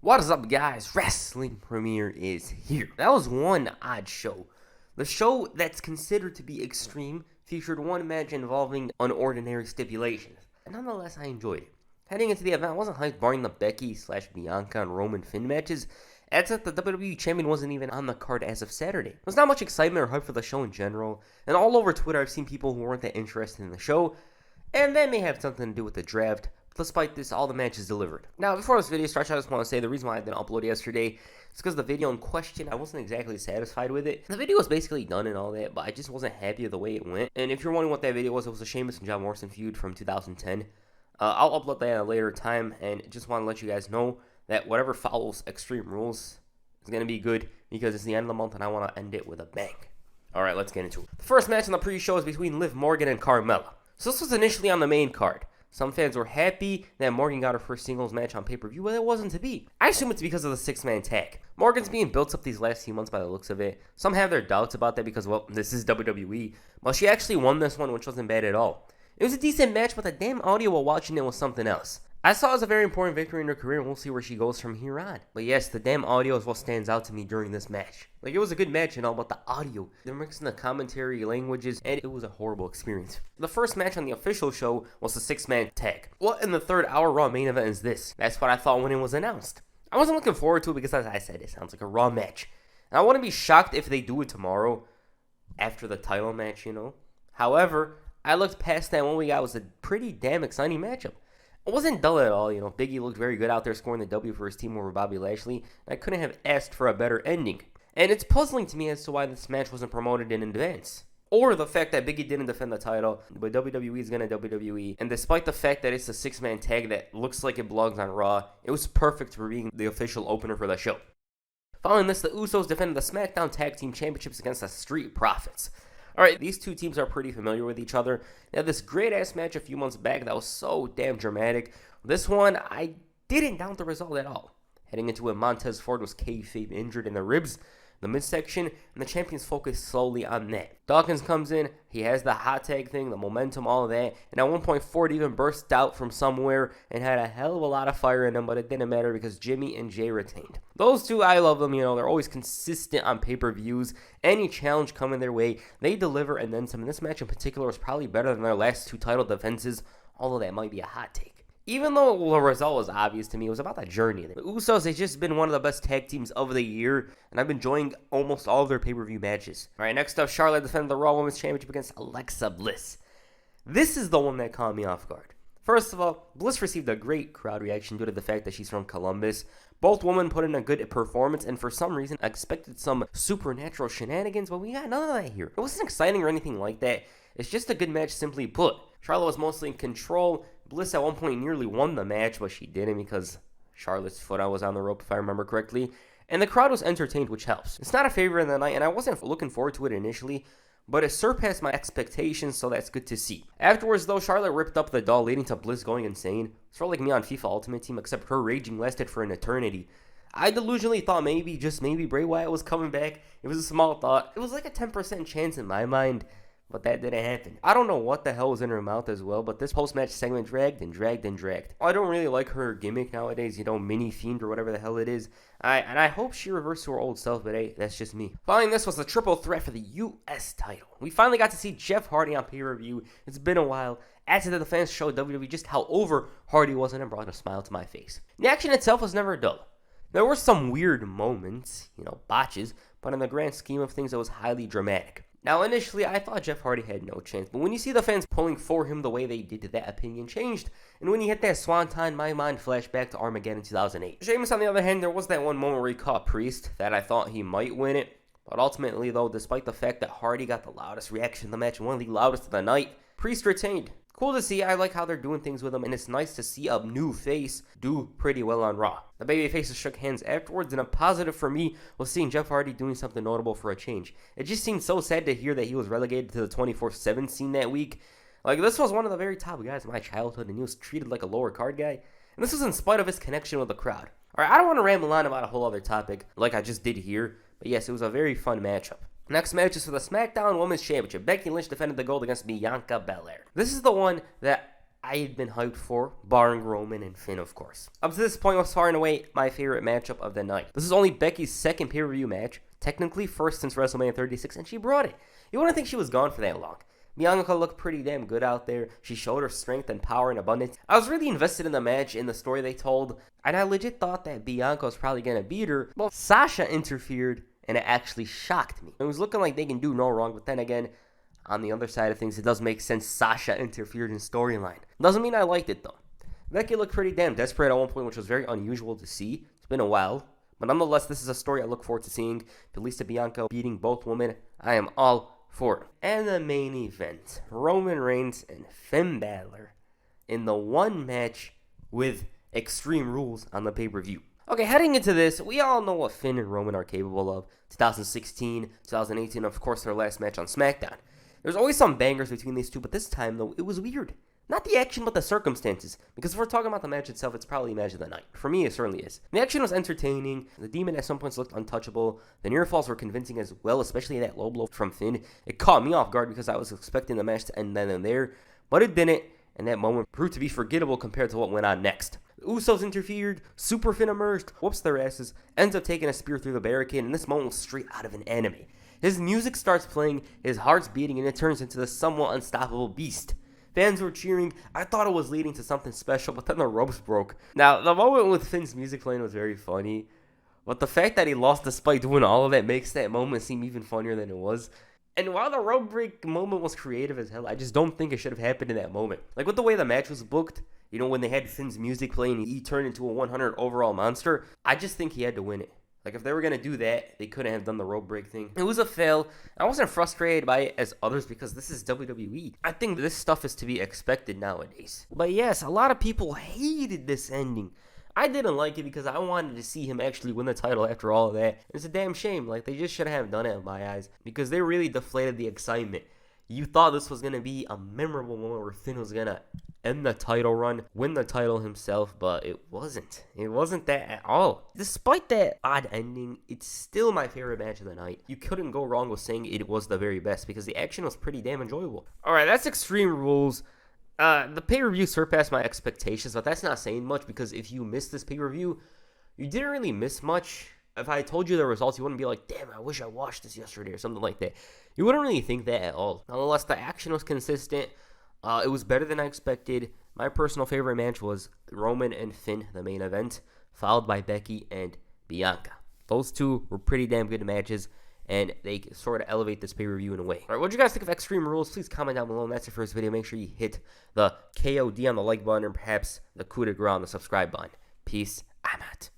What is up, guys? Wrestling Premiere is here. That was one odd show. The show that's considered to be extreme featured one match involving unordinary stipulations. And nonetheless, I enjoyed it. Heading into the event, I wasn't hyped barring the Becky/Bianca and Roman Finn matches. As that the WWE Champion wasn't even on the card as of Saturday. There's not much excitement or hype for the show in general. And all over Twitter, I've seen people who weren't that interested in the show. And that may have something to do with the draft. Despite this, all the matches delivered. Now, before this video starts, I just want to say the reason why I didn't upload yesterday is because the video in question, I wasn't exactly satisfied with it. The video was basically done and all that, but I just wasn't happy with the way it went. And if you're wondering what that video was, it was a Sheamus and John Morrison feud from 2010. I'll upload that at a later time, and just want to let you guys know that whatever follows Extreme Rules is going to be good, because it's the end of the month and I want to end it with a bang. Alright, let's get into it. The first match on the pre-show is between Liv Morgan and Carmella. So this was initially on the main card. Some fans were happy that Morgan got her first singles match on pay-per-view, but it wasn't to be. I assume it's because of the six-man tag. Morgan's being built up these last few months by the looks of it. Some have their doubts about that because, well, this is WWE. Well, she actually won this one, which wasn't bad at all. It was a decent match, but the damn audio while watching it was something else. I saw it as a very important victory in her career, and we'll see where she goes from here on. But yes, the damn audio is what stands out to me during this match. Like, it was a good match and all, but the audio, they're mixing the commentary languages, and it was a horrible experience. The first match on the official show was the six-man tag. What in the third hour Raw main event is this? That's what I thought when it was announced. I wasn't looking forward to it because, as I said, it sounds like a Raw match. And I wouldn't be shocked if they do it tomorrow after the title match, you know. However, I looked past that, and what we got was a pretty damn exciting matchup. It wasn't dull at all, you know. Big E looked very good out there scoring the W for his team over Bobby Lashley. I couldn't have asked for a better ending. And it's puzzling to me as to why this match wasn't promoted in advance. Or the fact that Big E didn't defend the title, but WWE is going to WWE. And despite the fact that it's a six-man tag that looks like it belongs on Raw, it was perfect for being the official opener for the show. Following this, the Usos defended the SmackDown Tag Team Championships against the Street Profits. Alright, these two teams are pretty familiar with each other. They had this great-ass match a few months back that was so damn dramatic. This one, I didn't doubt the result at all. Heading into it, Montez Ford was kayfabe injured in the ribs, the midsection, and the champions focused slowly on that. Dawkins comes in, he has the hot tag thing, the momentum, all of that, and at one point Ford even burst out from somewhere and had a hell of a lot of fire in him, but it didn't matter because Jimmy and Jay retained. Those two, I love them, you know, they're always consistent on pay-per-views. Any challenge coming their way, they deliver and then some. And this match in particular was probably better than their last two title defenses, although that might be a hot take. Even though the result was obvious to me, it was about the journey. The Usos, they've just been one of the best tag teams of the year, and I've been enjoying almost all of their pay-per-view matches. Alright, next up, Charlotte defended the Raw Women's Championship against Alexa Bliss. This is the one that caught me off guard. First of all, Bliss received a great crowd reaction due to the fact that she's from Columbus. Both women put in a good performance, and for some reason, I expected some supernatural shenanigans, but we got none of that here. It wasn't exciting or anything like that. It's just a good match, simply put. Charlotte was mostly in control. Bliss at one point nearly won the match, but she didn't because Charlotte's foot was on the rope, if I remember correctly. And the crowd was entertained, which helps. It's not a favorite of the night, and I wasn't looking forward to it initially, but it surpassed my expectations, so that's good to see. Afterwards, though, Charlotte ripped up the doll, leading to Bliss going insane. Sort of like me on FIFA Ultimate Team, except her raging lasted for an eternity. I delusionally thought maybe, just maybe, Bray Wyatt was coming back. It was a small thought. It was like a 10% chance in my mind. But that didn't happen. I don't know what the hell was in her mouth as well, but this post-match segment dragged and dragged and dragged. I don't really like her gimmick nowadays, you know, mini fiend or whatever the hell it is. And I hope she reverts to her old self, but hey, that's just me. Following this was the triple threat for the U.S. title. We finally got to see Jeff Hardy on pay-per-view. It's been a while. After that, the fans showed WWE just how over Hardy was, and it brought a smile to my face. The action itself was never dull. There were some weird moments, you know, botches, but in the grand scheme of things, it was highly dramatic. Now, initially, I thought Jeff Hardy had no chance, but when you see the fans pulling for him the way they did, that opinion changed. And when he hit that swanton, my mind flashed back to Armageddon 2008. Sheamus, on the other hand, there was that one moment where he caught Priest that I thought he might win it. But ultimately, though, despite the fact that Hardy got the loudest reaction in the match, one of the loudest of the night, Priest retained. Cool to see. I like how they're doing things with him, and it's nice to see a new face do pretty well on Raw. The babyfaces shook hands afterwards, and a positive for me was seeing Jeff Hardy doing something notable for a change. It just seemed so sad to hear that he was relegated to the 24/7 scene that week. Like, this was one of the very top guys in my childhood, and he was treated like a lower card guy. And this was in spite of his connection with the crowd. Alright, I don't want to ramble on about a whole other topic like I just did here, but yes, it was a very fun matchup. Next match is for the SmackDown Women's Championship. Becky Lynch defended the gold against Bianca Belair. This is the one that I had been hyped for, barring Roman and Finn, of course. Up to this point was far and away my favorite matchup of the night. This is only Becky's second pay-per-view match, technically first since WrestleMania 36, and she brought it. You wouldn't think she was gone for that long. Bianca looked pretty damn good out there. She showed her strength and power and abundance. I was really invested in the match, in the story they told, and I legit thought that Bianca was probably going to beat her. Well, Sasha interfered, and it actually shocked me. It was looking like they can do no wrong, but then again, on the other side of things, it does make sense Sasha interfered in storyline. Doesn't mean I liked it, though. Becky looked pretty damn desperate at one point, which was very unusual to see. It's been a while. But nonetheless, this is a story I look forward to seeing. Belisa Bianca beating both women. I am all for it. And the main event, Roman Reigns and Finn Balor in the one match with Extreme Rules on the pay-per-view. Okay, heading into this, we all know what Finn and Roman are capable of. 2016, 2018, of course, their last match on SmackDown. There's always some bangers between these two, but this time, though, it was weird. Not the action, but the circumstances. Because if we're talking about the match itself, it's probably match of the night. For me, it certainly is. The action was entertaining. The Demon at some points looked untouchable. The near falls were convincing as well, especially that low blow from Finn. It caught me off guard because I was expecting the match to end then and there, but it didn't, and that moment proved to be forgettable compared to what went on next. The Usos interfered, Super Finn emerged, whoops their asses, ends up taking a spear through the barricade, and this moment was straight out of an anime. His music starts playing, his heart's beating, and it turns into the somewhat unstoppable beast. Fans were cheering. I thought it was leading to something special, but then the ropes broke. Now, the moment with Finn's music playing was very funny, but the fact that he lost despite doing all of that makes that moment seem even funnier than it was. And while the rope break moment was creative as hell, I just don't think it should have happened in that moment. Like, with the way the match was booked, you know, when they had Finn's music playing, he turned into a 100 overall monster, I just think he had to win it. Like, if they were going to do that, they couldn't have done the rope break thing. It was a fail. I wasn't frustrated by it as others because this is WWE. I think this stuff is to be expected nowadays. But yes, a lot of people hated this ending. I didn't like it because I wanted to see him actually win the title after all of that. It's a damn shame. Like, they just shouldn't have done it in my eyes because they really deflated the excitement. You thought this was going to be a memorable moment where Finn was going to end the title run, win the title himself, but it wasn't. It wasn't that at all. Despite that odd ending, it's still my favorite match of the night. You couldn't go wrong with saying it was the very best because the action was pretty damn enjoyable. Alright, that's Extreme Rules. The pay-per-view surpassed my expectations, but that's not saying much because if you missed this pay-per-view, you didn't really miss much. If I told you the results, you wouldn't be like, damn, I wish I watched this yesterday or something like that. You wouldn't really think that at all. Nonetheless, the action was consistent. It was better than I expected. My personal favorite match was Roman and Finn, the main event, followed by Becky and Bianca. Those two were pretty damn good matches, and they sort of elevate this pay-per-view in a way. All right, what do you guys think of Extreme Rules? Please comment down below. And that's your first video. Make sure you hit the KOD on the like button and perhaps the coup de grace on the subscribe button. Peace. I'm out.